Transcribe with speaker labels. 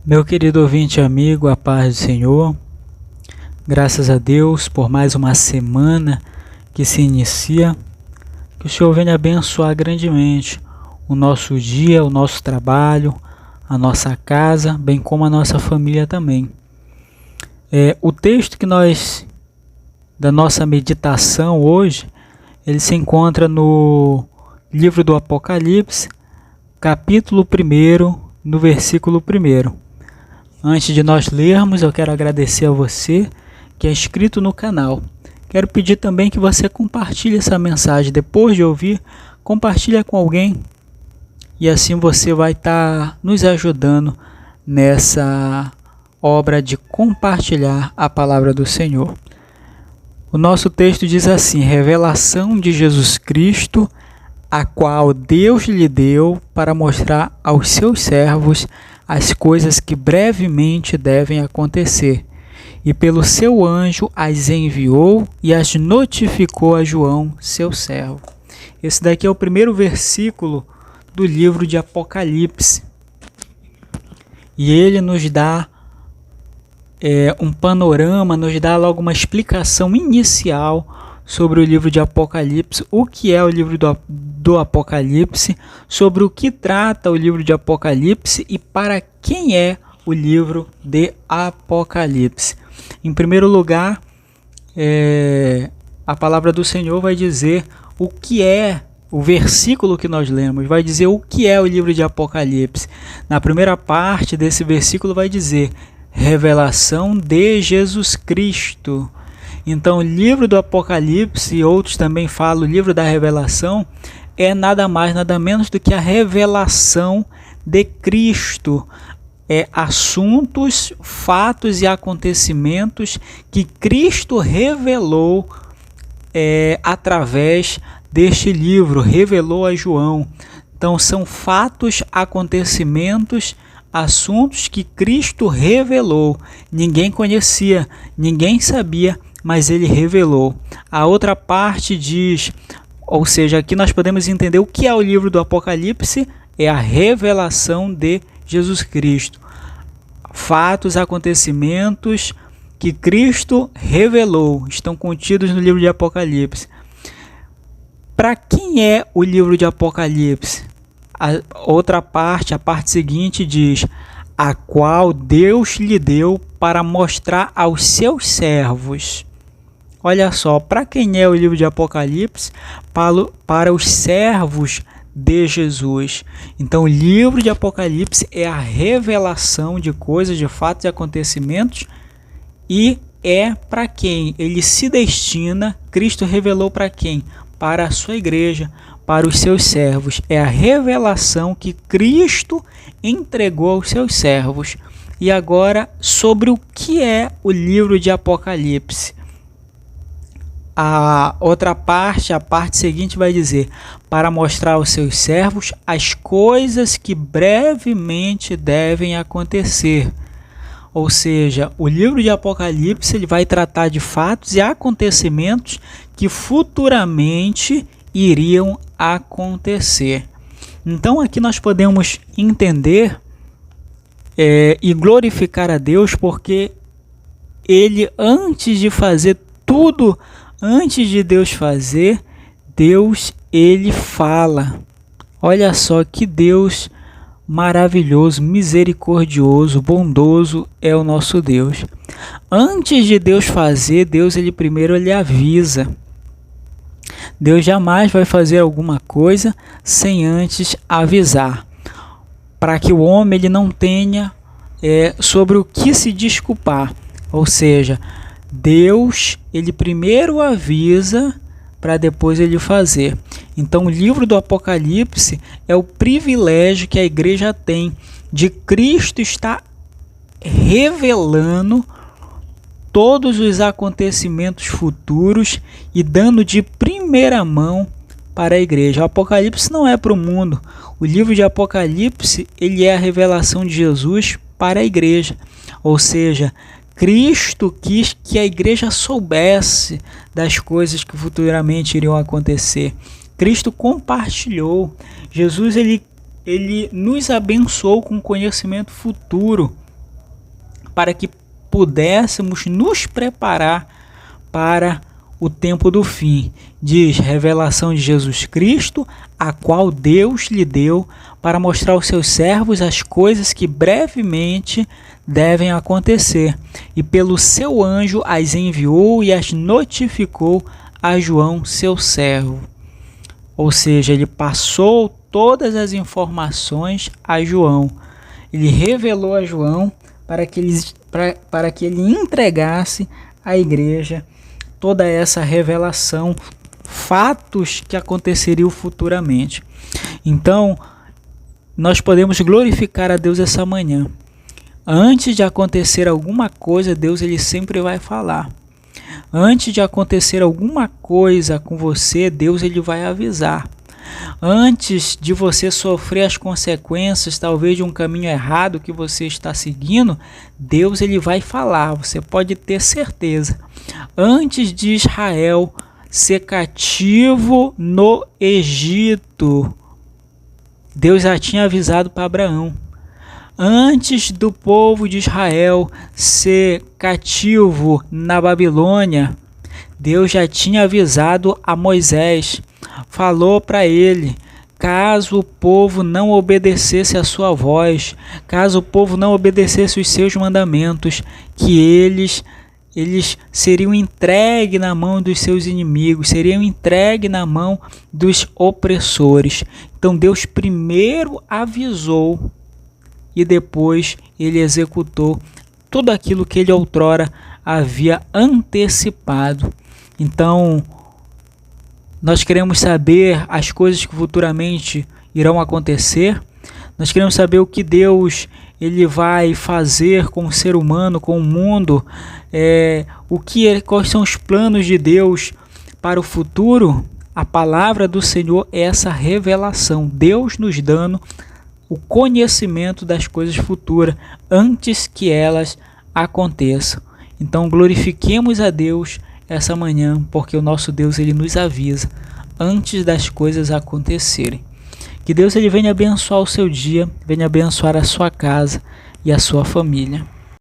Speaker 1: Meu querido ouvinte e amigo, a paz do Senhor, graças a Deus por mais uma semana que se inicia, que o Senhor venha abençoar grandemente o nosso dia, o nosso trabalho, a nossa casa, bem como a nossa família também. O texto da nossa meditação hoje, ele se encontra no livro do Apocalipse, capítulo 1, no versículo 1. Antes de nós lermos, eu quero agradecer a você que é inscrito no canal. Quero pedir também que você compartilhe essa mensagem. Depois de ouvir, compartilhe com alguém. E assim você vai estar nos ajudando nessa obra de compartilhar a palavra do Senhor. O nosso texto diz assim: revelação de Jesus Cristo, a qual Deus lhe deu para mostrar aos seus servos as coisas que brevemente devem acontecer, e pelo seu anjo as enviou e as notificou a João, seu servo. Esse daqui é o primeiro versículo do livro de Apocalipse. E ele nos dá um panorama, nos dá logo uma explicação inicial sobre o livro de Apocalipse, o que é o livro do Apocalipse, sobre o que trata o livro de Apocalipse e para quem é o livro de Apocalipse. Em primeiro lugar, a palavra do Senhor vai dizer o que é o versículo que nós lemos, vai dizer o que é o livro de Apocalipse. Na primeira parte desse versículo vai dizer revelação de Jesus Cristo. Então, o livro do Apocalipse, e outros também falam, o livro da revelação, é nada mais, nada menos do que a revelação de Cristo. Assuntos, fatos e acontecimentos que Cristo revelou através deste livro, revelou a João. Então, são fatos, acontecimentos, assuntos que Cristo revelou. Ninguém conhecia, ninguém sabia, mas ele revelou. A outra parte diz, ou seja, aqui nós podemos entender o que é o livro do Apocalipse, é a revelação de Jesus Cristo. Fatos, acontecimentos que Cristo revelou, estão contidos no livro de Apocalipse. Para quem é o livro de Apocalipse? A outra parte, a parte seguinte diz, a qual Deus lhe deu para mostrar aos seus servos. Olha só, para quem é o livro de Apocalipse? Para os servos de Jesus. Então, o livro de Apocalipse é a revelação de coisas, de fatos e acontecimentos, e é para quem ele se destina. Cristo revelou para quem? Para a sua igreja, para os seus servos. É a revelação que Cristo entregou aos seus servos. E agora, sobre o que é o livro de Apocalipse? A outra parte, a parte seguinte vai dizer, para mostrar aos seus servos as coisas que brevemente devem acontecer. Ou seja, o livro de Apocalipse ele vai tratar de fatos e acontecimentos que futuramente iriam acontecer. Então aqui nós podemos entender e glorificar a Deus, porque ele, antes de fazer tudo, antes de Deus fazer, Deus ele fala. Olha só que Deus maravilhoso, misericordioso, bondoso é o nosso Deus. Antes de Deus fazer, Deus primeiro avisa. Deus jamais vai fazer alguma coisa sem antes avisar, para que o homem ele não tenha sobre o que se desculpar. Ou seja, Deus ele primeiro avisa para depois ele fazer. Então, o livro do Apocalipse é o privilégio que a igreja tem de Cristo estar revelando todos os acontecimentos futuros e dando de primeira mão para a igreja. O Apocalipse não é para o mundo. O livro de Apocalipse ele é a revelação de Jesus para a igreja. Ou seja, Cristo quis que a igreja soubesse das coisas que futuramente iriam acontecer. Cristo compartilhou. Jesus ele nos abençoou com conhecimento futuro. para que pudéssemos nos preparar para o tempo do fim. Diz: revelação de Jesus Cristo, a qual Deus lhe deu para mostrar aos seus servos as coisas que brevemente devem acontecer, e pelo seu anjo as enviou e as notificou a João, seu servo. Ou seja, ele passou todas as informações a João. Ele revelou a João para que ele entregasse à igreja toda essa revelação, fatos que aconteceriam futuramente. Então, nós podemos glorificar a Deus essa manhã. Antes de acontecer alguma coisa, Deus ele sempre vai falar. Antes de acontecer alguma coisa com você, Deus ele vai avisar. Antes de você sofrer as consequências, talvez de um caminho errado que você está seguindo, Deus ele vai falar, você pode ter certeza. Antes de Israel ser cativo no Egito, Deus já tinha avisado para Abraão. Antes do povo de Israel ser cativo na Babilônia, Deus já tinha avisado a Moisés. Falou para ele: caso o povo não obedecesse a sua voz, caso o povo não obedecesse os seus mandamentos, que eles seriam entregues na mão dos seus inimigos, seriam entregues na mão dos opressores. Então Deus primeiro avisou e depois ele executou tudo aquilo que ele outrora havia antecipado. Então, nós queremos saber as coisas que futuramente irão acontecer. Nós queremos saber o que Deus ele vai fazer com o ser humano, com o mundo, quais são os planos de Deus para o futuro. A palavra do Senhor é essa revelação, Deus nos dando o conhecimento das coisas futuras antes que elas aconteçam. Então glorifiquemos a Deus essa manhã, porque o nosso Deus ele nos avisa antes das coisas acontecerem. Que Deus ele venha abençoar o seu dia, venha abençoar a sua casa e a sua família.